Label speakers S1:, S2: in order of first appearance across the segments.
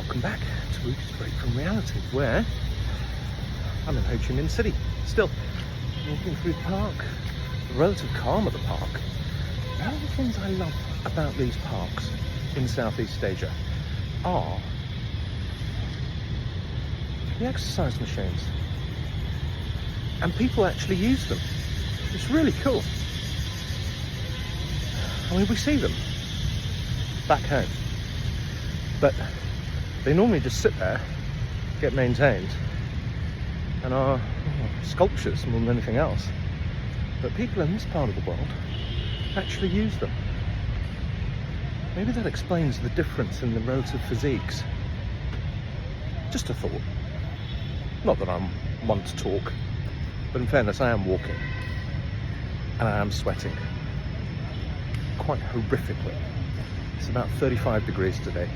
S1: Welcome back to Rupy's Break from Reality, where I'm in Ho Chi Minh City, still walking through the park, the relative calm of the park. One of the things I love about these parks in Southeast Asia are the exercise machines, and people actually use them. It's really cool. I mean, we see them back home, but they normally just sit there, get maintained, and are sculptures more than anything else. But people in this part of the world actually use them. Maybe that explains the difference in the relative physiques. Just a thought. Not that I'm one to talk, but in fairness, I am walking, and I am sweating quite horrifically. It's about 35 degrees today.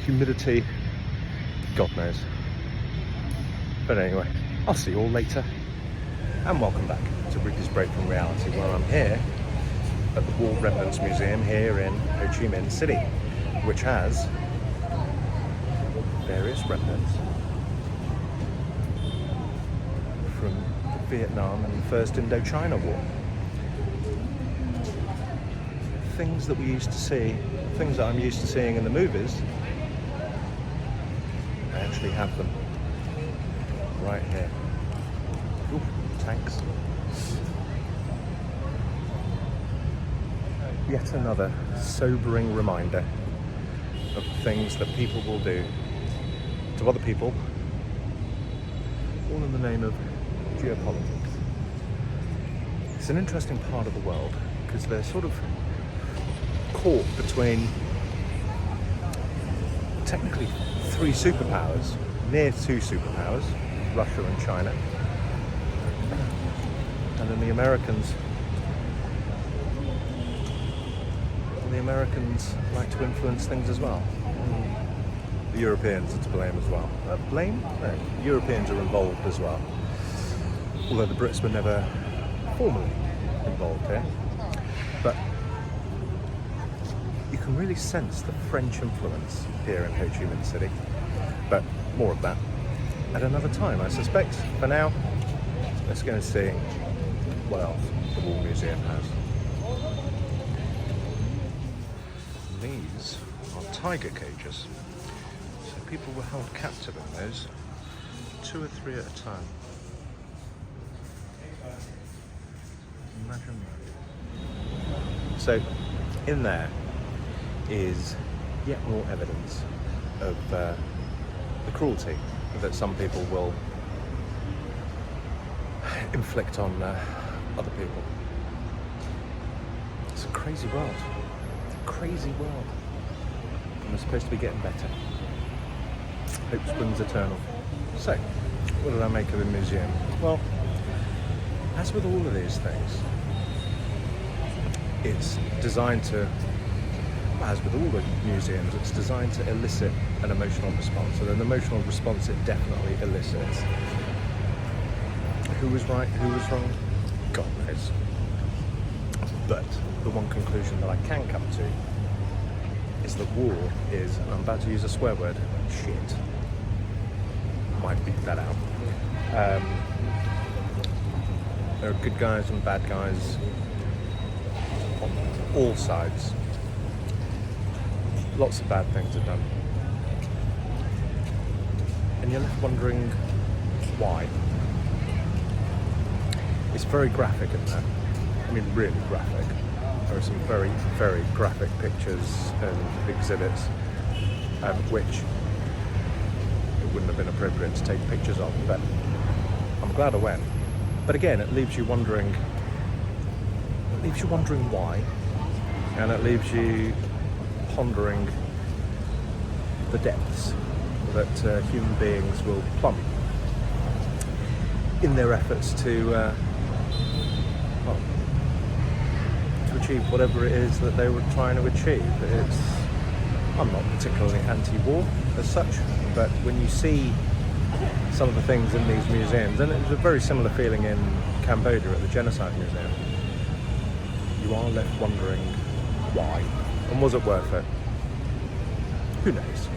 S1: Humidity, God knows. But anyway, I'll see you all later. And welcome back to Rupy's Break from Reality, where I'm here at the War Remnants Museum here in Ho Chi Minh City, which has various remnants from Vietnam and the First Indochina War. Things that we used to see, things that I'm used to seeing in the movies, I actually have them right here. Ooh, tanks. Yet another sobering reminder of things that people will do to other people, all in the name of geopolitics. It's an interesting part of the world because they're sort of caught between technically three superpowers, near two superpowers, Russia and China, and then the Americans like to influence things as well. The Europeans are to blame as well. Blame? No, the Europeans are involved as well, although the Brits were never formally involved here. But you can really sense the French influence here in Ho Chi Minh City, but more of that at another time, I suspect. For now, let's go and see what else the War Museum has. These are tiger cages, so people were held captive in those, 2 or 3 at a time. Imagine that. So in there is yet more evidence of the cruelty that some people will inflict on other people. It's a crazy world. It's a crazy world. And we're supposed to be getting better. Hope springs eternal. So, what did I make of the museum? Well, as with all of these things, it's designed to, as with all the museums, it's designed to elicit an emotional response. And an emotional response it definitely elicits. Who was right, who was wrong? God knows. But the one conclusion that I can come to is that war is, and I'm about to use a swear word, shit. Might beat that out. There are good guys and bad guys on all sides. Lots of bad things are done. And you're left wondering why. It's very graphic in there. I mean, really graphic. There are some very, very graphic pictures and exhibits, which it wouldn't have been appropriate to take pictures of, but I'm glad I went. But again, it leaves you wondering why, and it leaves you pondering the depths that human beings will plumb in their efforts to achieve whatever it is that they were trying to achieve. I'm not particularly anti-war as such, but when you see some of the things in these museums, and it was a very similar feeling in Cambodia at the Genocide Museum, you are left wondering why, and was it worth it? Who knows?